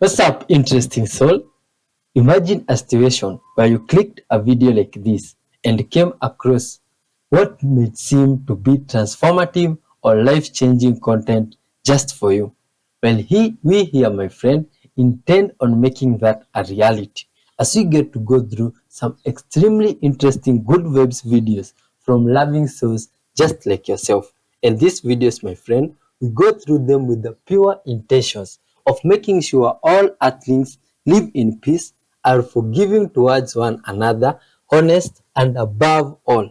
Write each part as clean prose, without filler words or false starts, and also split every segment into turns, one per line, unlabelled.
What's up, interesting soul? Imagine a situation where you clicked a video like this and came across what may seem to be transformative or life-changing content just for you. Well, we here, my friend, intend on making that a reality as we get to go through some extremely interesting good vibes videos from loving souls just like yourself. And these videos, my friend, we go through them with the pure intentions of making sure all earthlings live in peace, are forgiving towards one another, honest, and above all,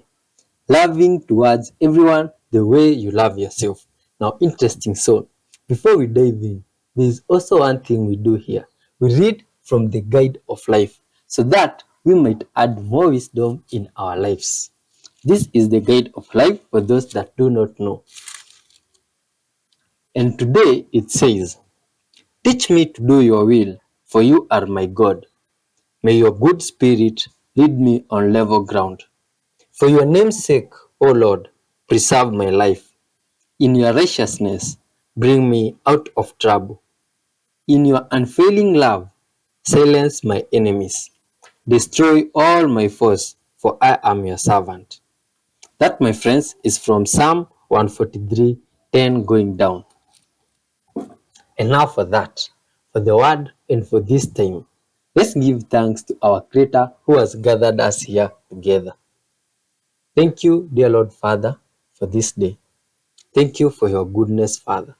loving towards everyone the way you love yourself. Now, interesting soul, before we dive in, there is also one thing we do here. We read from the guide of life so that we might add more wisdom in our lives. This is the guide of life for those that do not know. And today it says, "Teach me to do your will, for you are my God. May your good spirit lead me on level ground. For your name's sake, O Lord, preserve my life. In your righteousness, bring me out of trouble. In your unfailing love, silence my enemies. Destroy all my foes, for I am your servant." That, my friends, is from Psalm 143:10 going down. And now for that, for the word and for this time, let's give thanks to our Creator who has gathered us here together. Thank you, dear Lord Father, for this day. Thank you for your goodness, Father.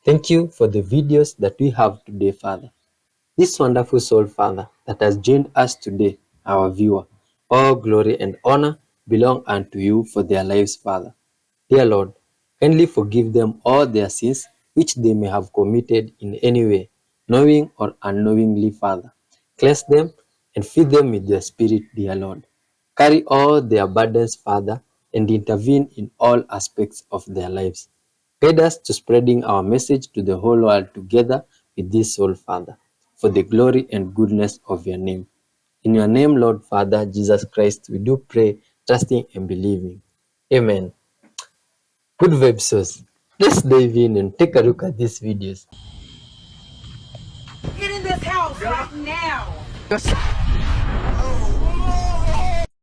Thank you for the videos that we have today, Father. This wonderful soul, Father, that has joined us today, our viewer. All glory and honor belong unto you for their lives, Father. Dear Lord, kindly forgive them all their sins which they may have committed in any way, knowing or unknowingly, Father. Cleanse them and feed them with your Spirit, dear Lord. Carry all their burdens, Father, and intervene in all aspects of their lives. Guide us to spreading our message to the whole world together with this soul, Father, for the glory and goodness of your name. In your name, Lord Father, Jesus Christ, we do pray, trusting and believing. Amen. Good vibes, souls. Let's dive in and take a look at these videos.
Get in this house right now.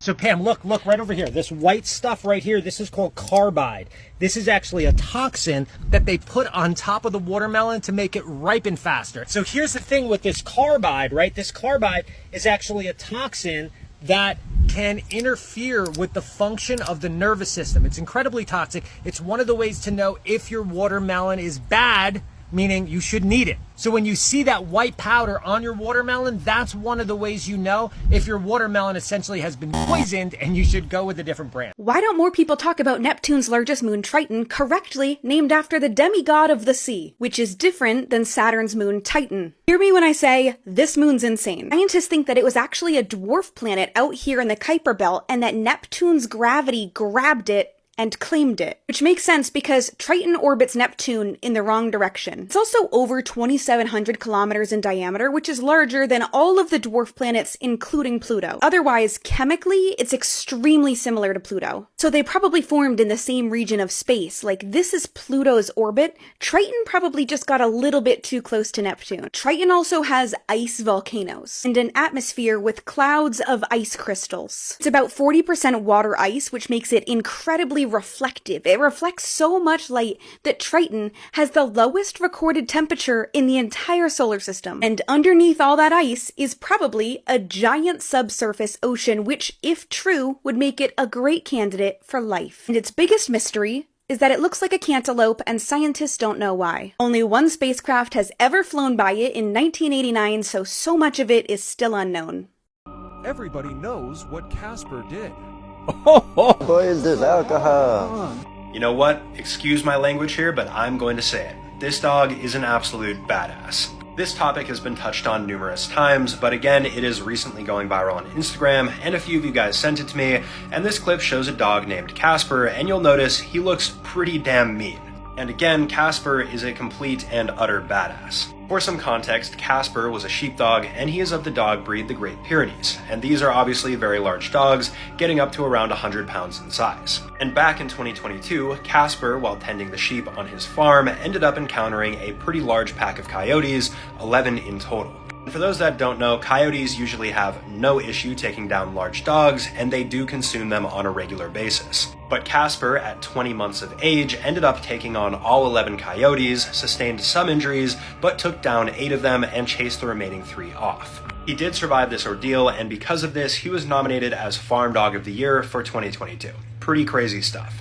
So Pam, look right over here. This white stuff right here, this is called carbide. This is actually a toxin that they put on top of the watermelon to make it ripen faster. So here's the thing with this carbide, right? This carbide is actually a toxin that can interfere with the function of the nervous system. It's incredibly toxic. It's one of the ways to know if your watermelon is bad, meaning you shouldn't eat it. So when you see that white powder on your watermelon, that's one of the ways you know if your watermelon essentially has been poisoned and you should go with a different brand.
Why don't more people talk about Neptune's largest moon, Triton, correctly named after the demigod of the sea, which is different than Saturn's moon, Titan? Hear me when I say, this moon's insane. Scientists think that it was actually a dwarf planet out here in the Kuiper Belt and that Neptune's gravity grabbed it and claimed it, which makes sense because Triton orbits Neptune in the wrong direction. It's also over 2,700 kilometers in diameter, which is larger than all of the dwarf planets, including Pluto. Otherwise, chemically, it's extremely similar to Pluto. So they probably formed in the same region of space. Like, this is Pluto's orbit. Triton probably just got a little bit too close to Neptune. Triton also has ice volcanoes and an atmosphere with clouds of ice crystals. It's about 40% water ice, which makes it incredibly reflective. It reflects so much light that Triton has the lowest recorded temperature in the entire solar system. And underneath all that ice is probably a giant subsurface ocean, which, if true, would make it a great candidate for life. And its biggest mystery is that it looks like a cantaloupe and scientists don't know why. Only one spacecraft has ever flown by it in 1989, so much of it is still unknown.
Everybody knows what Casper did.
Poisoned alcohol.
You know what? Excuse my language here, but I'm going to say it. This dog is an absolute badass. This topic has been touched on numerous times, but again, it is recently going viral on Instagram, and a few of you guys sent it to me, and this clip shows a dog named Casper, and you'll notice he looks pretty damn mean. And again, Casper is a complete and utter badass. For some context, Casper was a sheepdog, and he is of the dog breed the Great Pyrenees, and these are obviously very large dogs, getting up to around 100 pounds in size. And back in 2022, Casper, while tending the sheep on his farm, ended up encountering a pretty large pack of coyotes, 11 in total. And for those that don't know, coyotes usually have no issue taking down large dogs, and they do consume them on a regular basis. But Casper, at 20 months of age, ended up taking on all 11 coyotes, sustained some injuries, but took down 8 of them and chased the remaining 3 off. He did survive this ordeal, and because of this, he was nominated as Farm Dog of the Year for 2022. Pretty crazy stuff.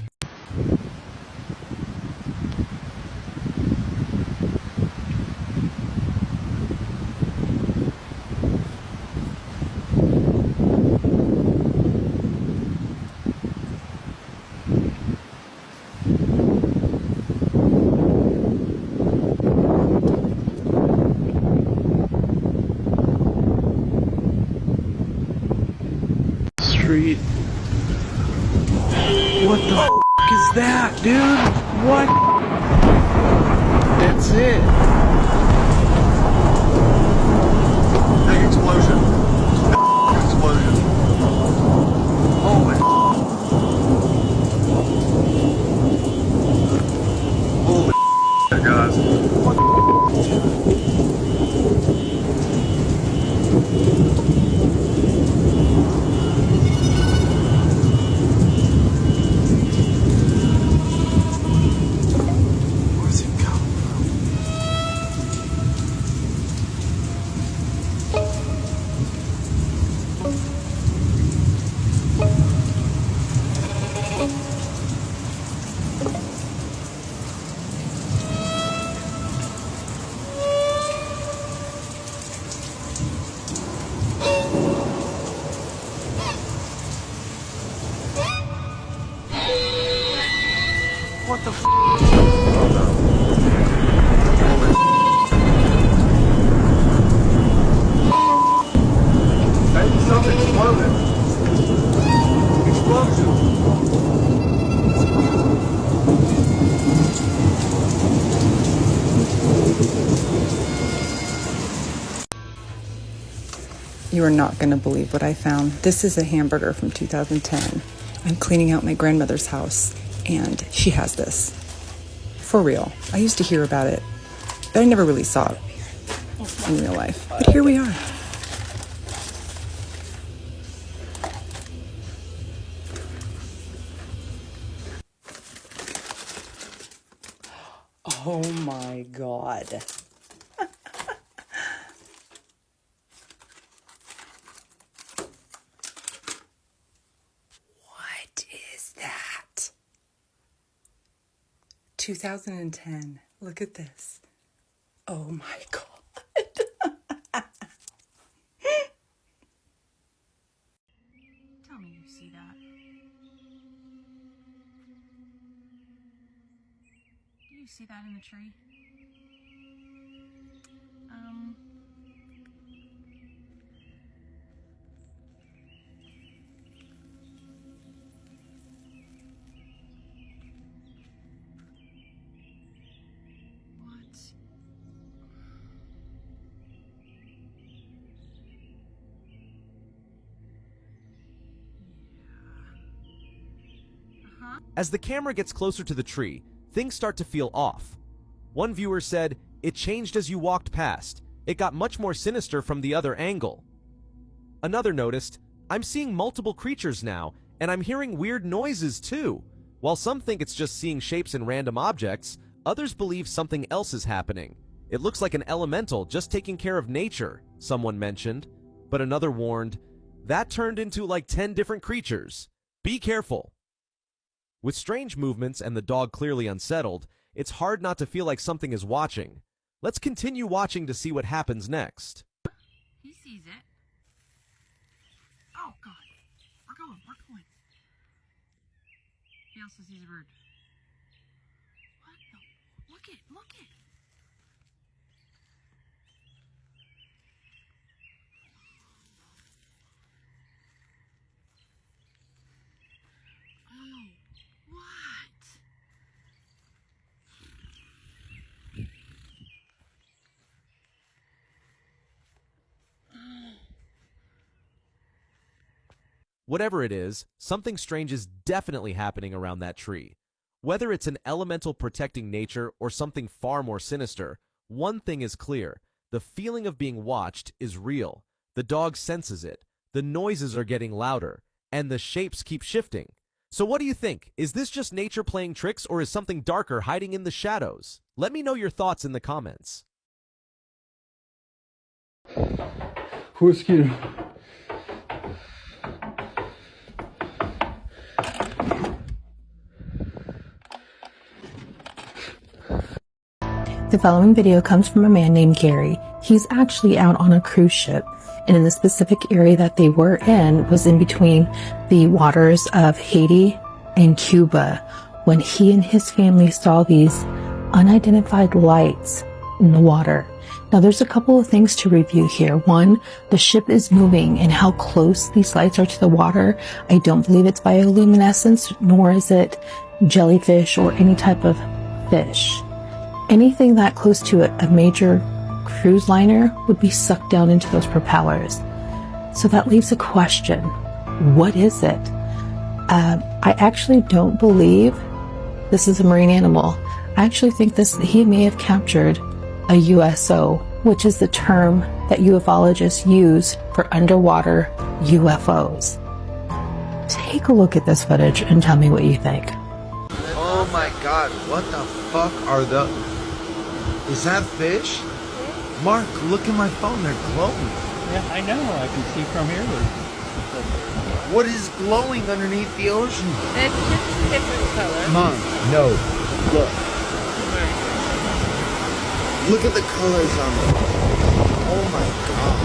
Street. What the f is that, dude? What? That's it.
Big explosion. Explosion. Holy. Holy guys. Where's it coming from? What the f? Oh no. Maybe something exploded. Explosion.
You are not going to believe what I found. This is a hamburger from 2010. I'm cleaning out my grandmother's house, and she has this. For real. I used to hear about it, but I never really saw it in real life. But here we are. Oh my God. What is that? 2010. Look at this. Oh my God.
Tell me you see that. Do you see that in the tree? What?
As the camera gets closer to the tree, things start to feel off. One viewer said, "It changed as you walked past. It got much more sinister from the other angle." Another noticed, "I'm seeing multiple creatures now, and I'm hearing weird noises too." While some think it's just seeing shapes in random objects, others believe something else is happening. "It looks like an elemental just taking care of nature," someone mentioned. But another warned, "That turned into like 10 different creatures. Be careful." With strange movements and the dog clearly unsettled, it's hard not to feel like something is watching. Let's continue watching to see what happens next.
He sees it. Oh God. We're going. He also sees a bird. What the? Look it. Oh, what?
Whatever it is, something strange is definitely happening around that tree. Whether it's an elemental protecting nature or something far more sinister, one thing is clear. The feeling of being watched is real. The dog senses it. The noises are getting louder, and the shapes keep shifting. So what do you think? Is this just nature playing tricks, or is something darker hiding in the shadows? Let me know your thoughts in the comments.
Whiskey.
The following video comes from a man named Gary. He's actually out on a cruise ship, and in the specific area that they were in was in between the waters of Haiti and Cuba when he and his family saw these unidentified lights in the water. Now there's a couple of things to review here. One, the ship is moving and how close these lights are to the water. I don't believe it's bioluminescence, nor is it jellyfish or any type of fish. Anything that close to a major cruise liner would be sucked down into those propellers. So that leaves a question. What is it? I actually don't believe this is a marine animal. I actually think he may have captured a USO, which is the term that ufologists use for underwater UFOs. Take a look at this footage and tell me what you think.
Oh my god, what the fuck are the... Is that fish? Mark, look at my phone, they're glowing.
Yeah, I know, I can see from here.
What is glowing underneath the ocean?
It's just a different color.
Mom, no. Look. Look at the colors on them. Oh my god.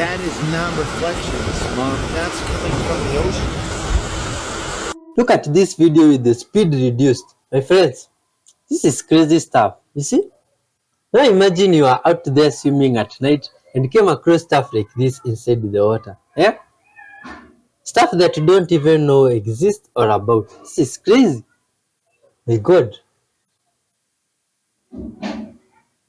That is not reflections, Mom. That's coming from the ocean.
Look at this video with the speed reduced. My friends, this is crazy stuff, you see? Now imagine you are out there swimming at night and came across stuff like this inside the water. Yeah? Stuff that you don't even know exists or about. This is crazy. My God.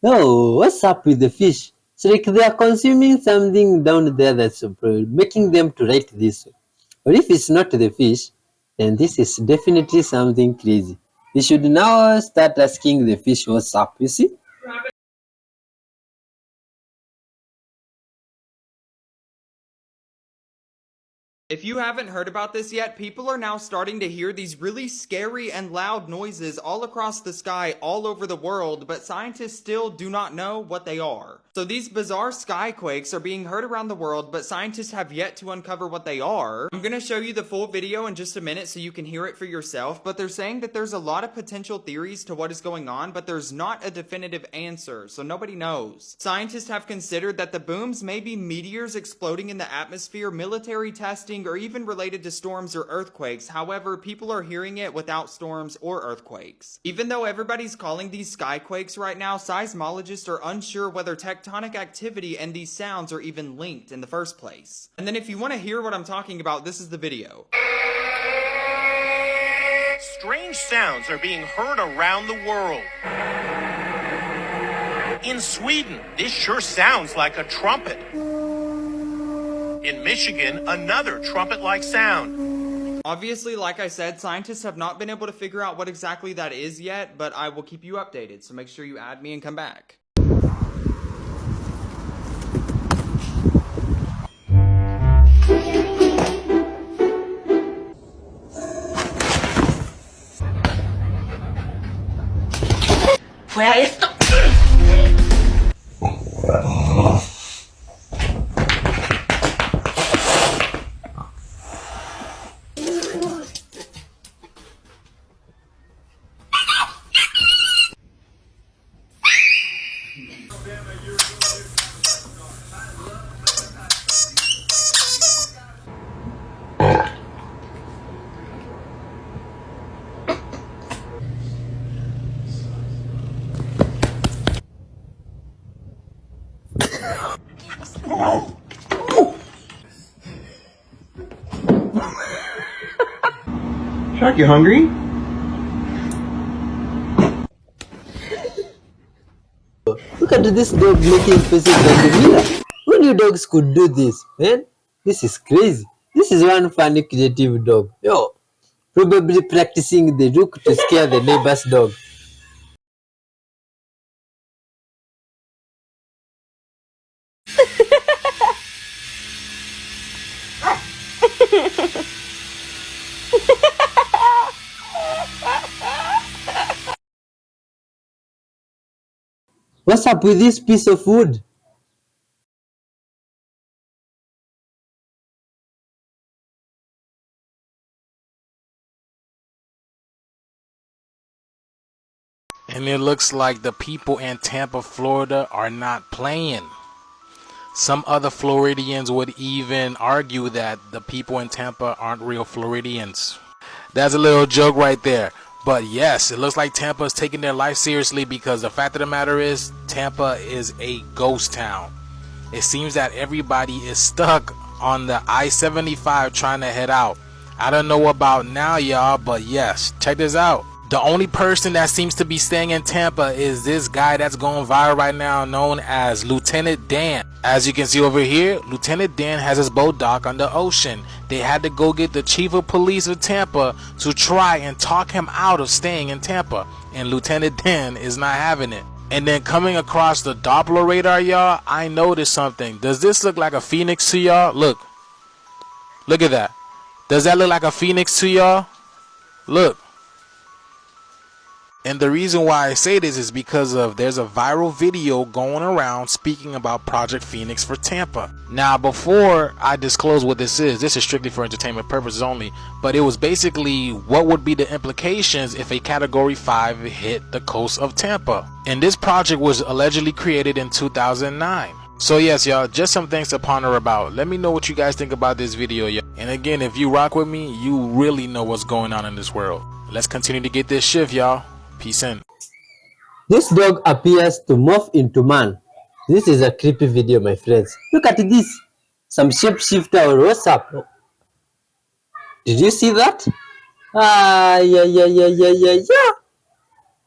Oh, what's up with the fish? It's like they are consuming something down there that's making them to write this. Or if it's not the fish, then this is definitely something crazy. We should now start asking the fish what's up, you see?
If you haven't heard about this yet, people are now starting to hear these really scary and loud noises all across the sky all over the world, but scientists still do not know what they are. So these bizarre skyquakes are being heard around the world, but scientists have yet to uncover what they are. I'm going to show you the full video in just a minute so you can hear it for yourself, but they're saying that there's a lot of potential theories to what is going on, but there's not a definitive answer, so nobody knows. Scientists have considered that the booms may be meteors exploding in the atmosphere, military testing, or even related to storms or earthquakes. However, people are hearing it without storms or earthquakes. Even though everybody's calling these skyquakes right now, seismologists are unsure whether tectonic activity and these sounds are even linked in the first place. And then if you want to hear what I'm talking about, this is the video.
Strange sounds are being heard around the world. In Sweden, this sure sounds like a trumpet. In Michigan, another trumpet-like sound.
Obviously, like I said, scientists have not been able to figure out what exactly that is yet, but I will keep you updated, so make sure you add me and come back.
Fue a esto.
Shark, you hungry?
Look at this dog making faces on the mirror. Only dogs could do this, man. This is crazy. This is one funny creative dog. Yo, probably practicing the look to scare the neighbor's dog. What's up with this piece of wood?
And it looks like the people in Tampa, Florida are not playing. Some other Floridians would even argue that the people in Tampa aren't real Floridians. That's a little joke right there. But yes, it looks like Tampa is taking their life seriously, because the fact of the matter is, Tampa is a ghost town. It seems that everybody is stuck on the I-75 trying to head out. I don't know about now, y'all, but yes, check this out. The only person that seems to be staying in Tampa is this guy that's going viral right now, known as Lieutenant Dan. As you can see over here, Lieutenant Dan has his boat docked on the ocean. They had to go get the chief of police of Tampa to try and talk him out of staying in Tampa, and Lieutenant Dan is not having it. And then coming across the Doppler radar, y'all, I noticed something. Does this look like a phoenix to y'all? Look at that. Does that look like a phoenix to y'all? Look. And the reason why I say this is because of there's a viral video going around speaking about Project Phoenix for Tampa. Now, before I disclose what this is strictly for entertainment purposes only, but it was basically what would be the implications if a Category 5 hit the coast of Tampa. And this project was allegedly created in 2009. So yes, y'all, just some things to ponder about. Let me know what you guys think about this video, y'all. And again, if you rock with me, you really know what's going on in this world. Let's continue to get this shift, y'all. Peace in.
This dog appears to morph into man. This is a creepy video, my friends. Look at this. Some shapeshifter or what's up? Did you see that? Yeah.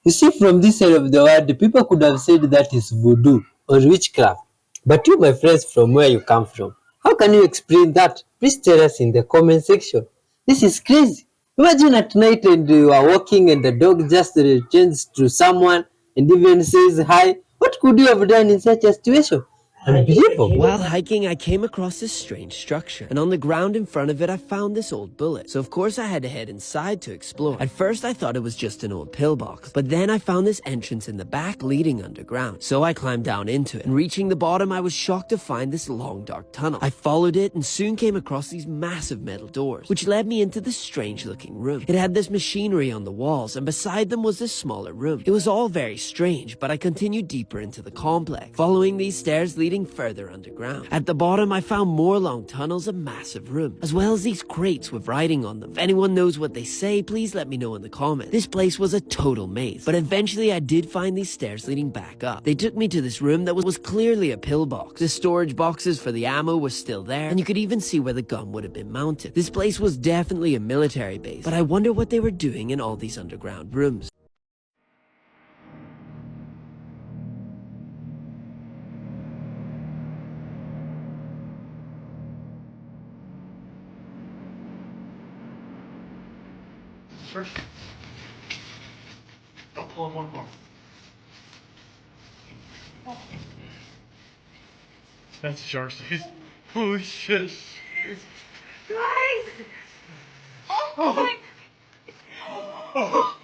You see, from this side of the world, people could have said that is voodoo or witchcraft. But you, my friends, from where you come from, how can you explain that? Please tell us in the comment section. This is crazy. Imagine at night and you are walking and the dog just returns to someone and even says hi. What could you have done in such a situation? Unbelievable.
While hiking, I came across this strange structure, and on the ground in front of it, I found this old bullet. So of course I had to head inside to explore. At first I thought it was just an old pillbox, but then I found this entrance in the back leading underground. So I climbed down into it, and reaching the bottom, I was shocked to find this long dark tunnel. I followed it and soon came across these massive metal doors, which led me into this strange looking room. It had this machinery on the walls, and beside them was this smaller room. It was all very strange, but I continued deeper into the complex, following these stairs leading further underground. At the bottom, I found more long tunnels and massive rooms, as well as these crates with writing on them. If anyone knows what they say, please let me know in the comments. This place was a total maze, but eventually I did find these stairs leading back up. They took me to this room that was clearly a pillbox. The storage boxes for the ammo were still there, and you could even see where the gun would have been mounted. This place was definitely a military base, but I wonder what they were doing in all these underground rooms.
First, don't pull in one more. That's shark teeth. Holy shit.
Guys!
Oh my. Oh.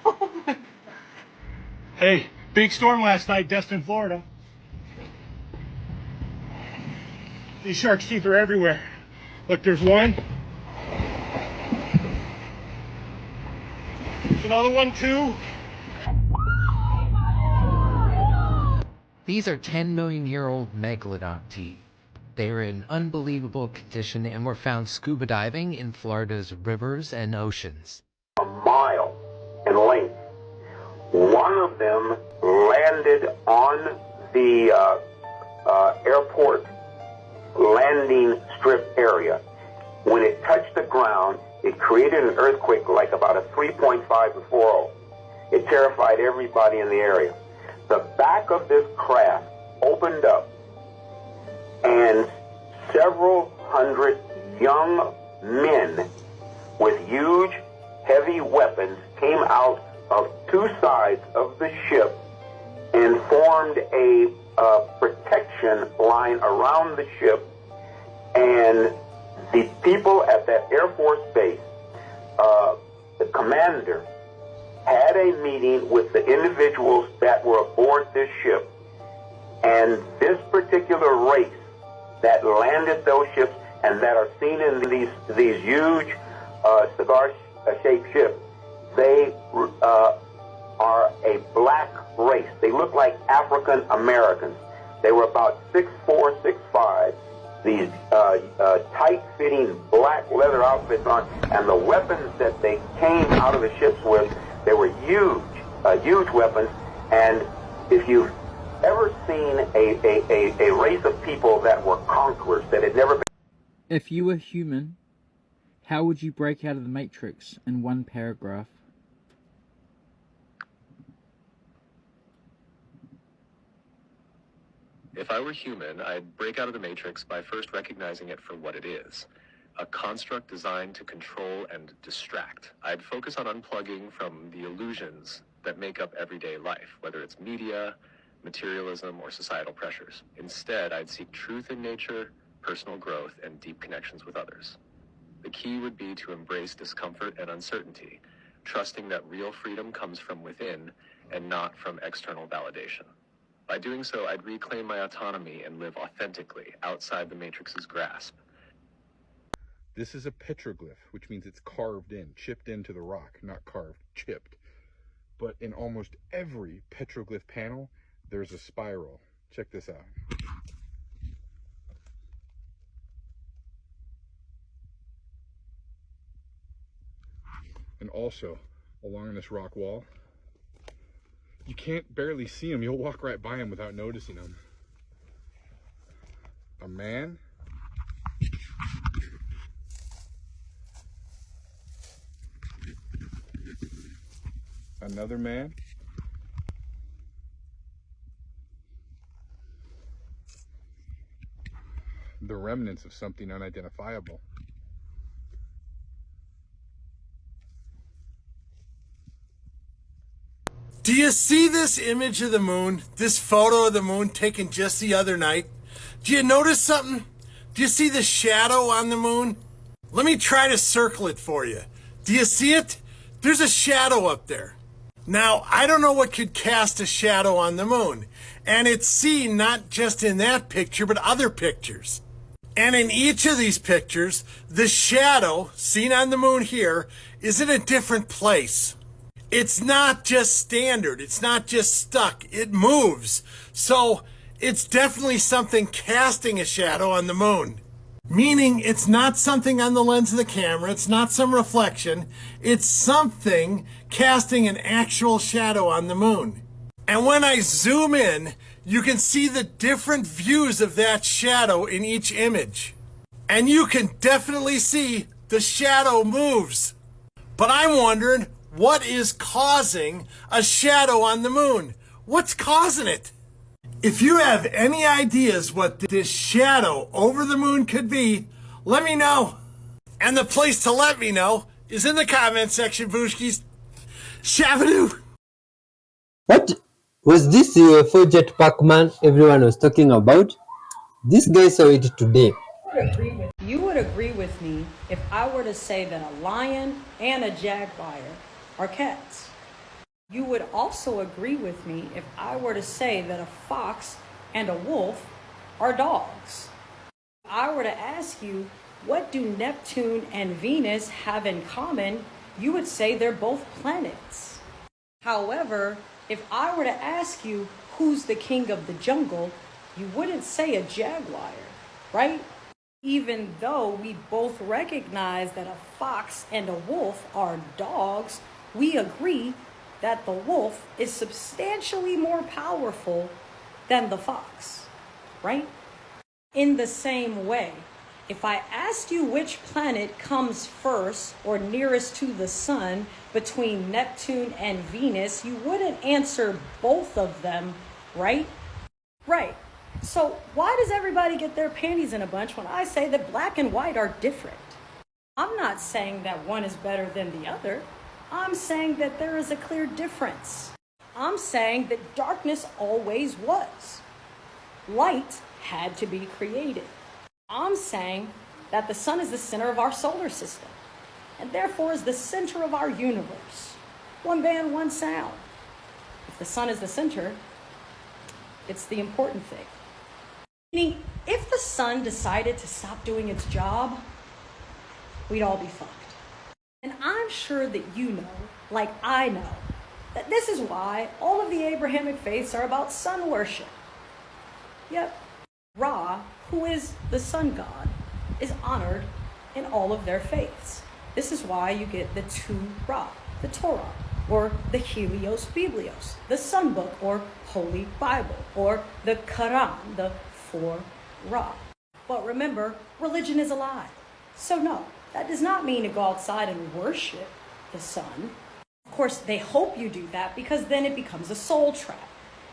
Oh my. Hey, big storm last night, Destin, Florida. These shark's teeth are everywhere. Look, there's one. There's another one too.
These are 10 million year old megalodon teeth. They are in unbelievable condition and were found scuba diving in Florida's rivers and oceans.
A mile in length. One of them landed on the airport landing strip area. When it touched the ground, it created an earthquake like about a 3.5 to 4.0. It terrified everybody in the area. The back of this craft opened up, and several hundred young men with huge, heavy weapons came out of two sides of the ship and formed a protection line around the ship. And the people at that Air Force base, the commander, had a meeting with the individuals that were aboard this ship. And this particular race that landed those ships and that are seen in these huge cigar-shaped ships, they are a black race. They look like African Americans. They were about 6'4", 6'5", these tight-fitting black leather outfits on, and the weapons that they came out of the ships with, they were huge weapons. And if you've ever seen a race of people that were conquerors, that had never been...
If you were human, how would you break out of the Matrix in one paragraph?
If I were human, I'd break out of the Matrix by first recognizing it for what it is. A construct designed to control and distract. I'd focus on unplugging from the illusions that make up everyday life, whether it's media, materialism, or societal pressures. Instead, I'd seek truth in nature, personal growth, and deep connections with others. The key would be to embrace discomfort and uncertainty, trusting that real freedom comes from within and not from external validation. By doing so, I'd reclaim my autonomy and live authentically, outside the Matrix's grasp.
This is a petroglyph, which means it's carved in, chipped into the rock, not carved, chipped. But in almost every petroglyph panel, there's a spiral. Check this out. And also, along this rock wall, you can't barely see them. You'll walk right by them without noticing them. A man. Another man. The remnants of something unidentifiable.
Do you see this image of the moon? This photo of the moon taken just the other night? Do you notice something? Do you see the shadow on the moon? Let me try to circle it for you. Do you see it? There's a shadow up there. Now, I don't know what could cast a shadow on the moon. And it's seen not just in that picture, but other pictures. And in each of these pictures, the shadow seen on the moon here is in a different place. It's not just standard. It's not just stuck. It moves. So it's definitely something casting a shadow on the moon. Meaning it's not something on the lens of the camera. It's not some reflection. It's something casting an actual shadow on the moon. And when I zoom in, you can see the different views of that shadow in each image. And you can definitely see the shadow moves. But I'm wondering, what is causing a shadow on the moon? What's causing it? If you have any ideas what this shadow over the moon could be, let me know. And the place to let me know is in the comment section, Booshkis. Shavadoo!
What was this UFO jetpack man everyone was talking about? This guy saw it today.
You would agree with me if I were to say that a lion and a jaguar are cats. You would also agree with me if I were to say that a fox and a wolf are dogs. If I were to ask you, what do Neptune and Venus have in common? You would say they're both planets. However, if I were to ask you, who's the king of the jungle? You wouldn't say a jaguar, right? Even though we both recognize that a fox and a wolf are dogs, we agree that the wolf is substantially more powerful than the fox, right? In the same way, if I asked you which planet comes first or nearest to the sun between Neptune and Venus, you wouldn't answer both of them, right? Right. So why does everybody get their panties in a bunch when I say that black and white are different? I'm not saying that one is better than the other. I'm saying that there is a clear difference. I'm saying that darkness always was. Light had to be created. I'm saying that the sun is the center of our solar system and therefore is the center of our universe. One band, one sound. If the sun is the center, it's the important thing. Meaning, if the sun decided to stop doing its job, we'd all be fucked. And I'm sure that you know, like I know, that this is why all of the Abrahamic faiths are about sun worship. Yep, Ra, who is the sun god, is honored in all of their faiths. This is why you get the two Ra, the Torah, or the Helios Biblios, the Sun Book, or Holy Bible, or the Quran, the four Ra. But remember, religion is a lie. So no, that does not mean to go outside and worship the sun. Of course, they hope you do that because then it becomes a soul trap.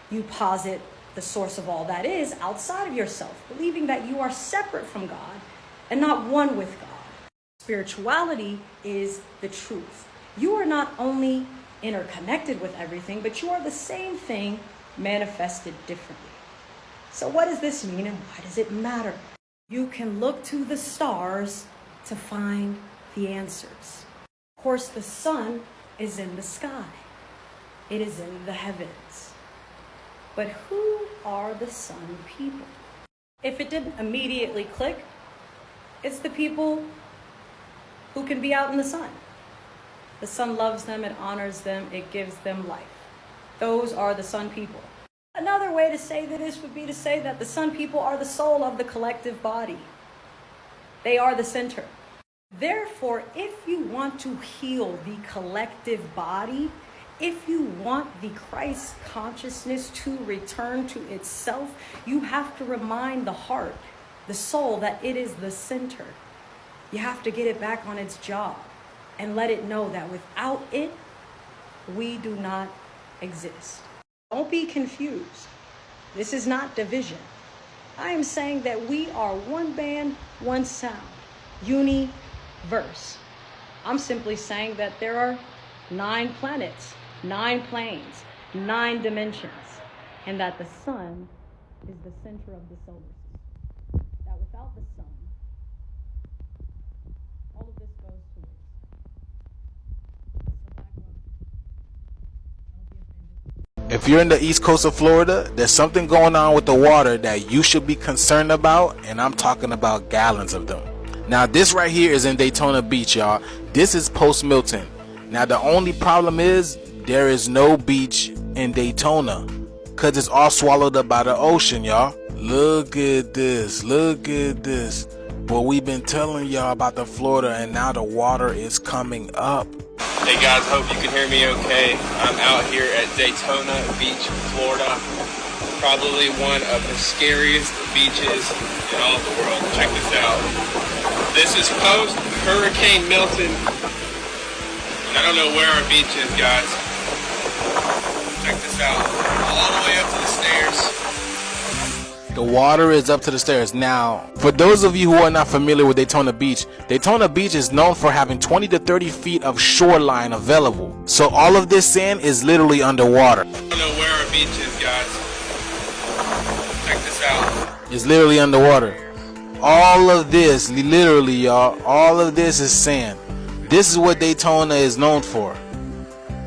You posit the source of all that is outside of yourself, believing that you are separate from God and not one with God. Spirituality is the truth. You are not only interconnected with everything, but you are the same thing manifested differently. So what does this mean and why does it matter? You can look to the stars to find the answers. Of course, the sun is in the sky. It is in the heavens. But who are the sun people? If it didn't immediately click, it's the people who can be out in the sun. The sun loves them, it honors them, it gives them life. Those are the sun people. Another way to say this would be to say that the sun people are the soul of the collective body. They are the center. Therefore, if you want to heal the collective body, if you want the Christ consciousness to return to itself, you have to remind the heart, the soul, that it is the center. You have to get it back on its job and let it know that without it, we do not exist. Don't be confused. This is not division. I am saying that we are one band, one sound, universe. I'm simply saying that there are 9 planets, 9 planes, 9 dimensions, and that the sun is the center of the solar system. That without the sun, all of this goes to waste.
If you're in the east coast of Florida, there's something going on with the water that you should be concerned about, and I'm talking about gallons of them. Now this right here is in Daytona Beach, y'all. This is post Milton. Now the only problem is there is no beach in Daytona because it's all swallowed up by the ocean, y'all. Look at this, look at this. But we've been telling y'all about the Florida, and now the water is coming up.
Hey guys, hope you can hear me okay. I'm out here at Daytona Beach, Florida. Probably one of the scariest beaches in all the world. Check this out. This is post Hurricane Milton. And I don't know where our beach is, guys. Check this out. All the way up to the stairs.
The water is up to the stairs. Now, for those of you who are not familiar with Daytona Beach is known for having 20 to 30 feet of shoreline available. So all of this sand is literally underwater.
I don't know where our beach is, guys. Check this out.
It's literally underwater. All of this, literally, y'all, all of this is sand. This is what Daytona is known for.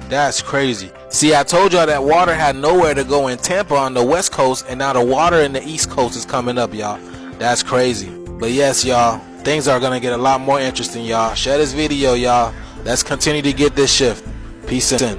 That's crazy. See, I told y'all that water had nowhere to go in Tampa on the west coast, and now the water in the east coast is coming up, y'all. That's crazy. But yes, y'all, things are gonna get a lot more interesting, y'all. Share this video, y'all. Let's continue to get this shift. Peace in.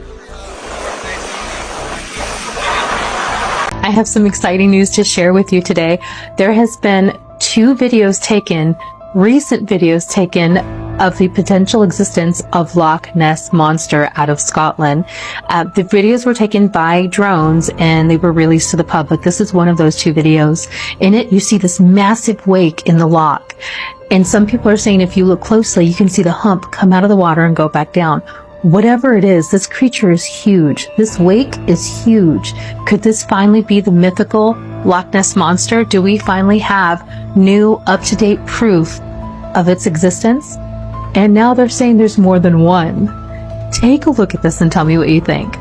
I have some exciting news to share with you today. There has been 2 videos taken, recent videos taken, of the potential existence of Loch Ness monster out of Scotland. The videos were taken by drones and they were released to the public. This is one of those 2 videos. In it, you see this massive wake in the loch. And some people are saying if you look closely, you can see the hump come out of the water and go back down. Whatever it is, this creature is huge. This wake is huge. Could this finally be the mythical Loch Ness Monster, do we finally have new, up-to-date proof of its existence? And now they're saying there's more than one. Take a look at this and tell me what you think.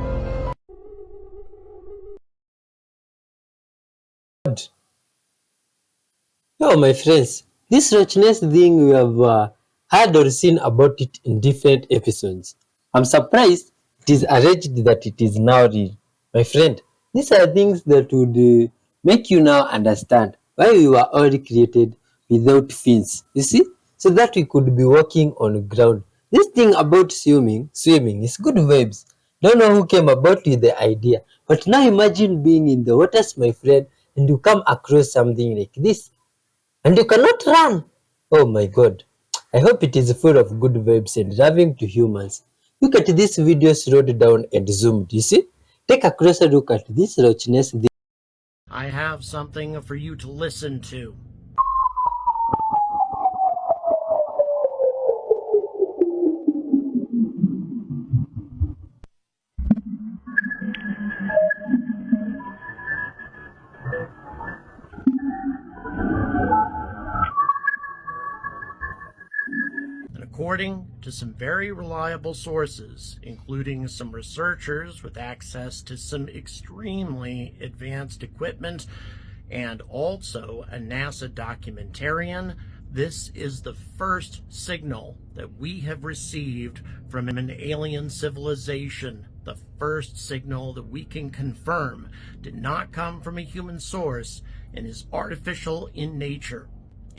Oh, my friends, this Loch Ness thing, we have heard or seen about it in different episodes. I'm surprised it is alleged that it is now real. My friend, these are things that would make you now understand why we were all created without fins. You see? So that we could be walking on ground. This thing about swimming is good vibes. Don't know who came about with the idea. But now imagine being in the waters, my friend, and you come across something like this. And you cannot run. Oh my god. I hope it is full of good vibes and loving to humans. Look at this video slowed down and zoomed, you see? Take a closer look at this Loch Ness.
I have something for you to listen to. According to some very reliable sources, including some researchers with access to some extremely advanced equipment and also a NASA documentarian, this is the first signal that we have received from an alien civilization. The first signal that we can confirm did not come from a human source and is artificial in nature.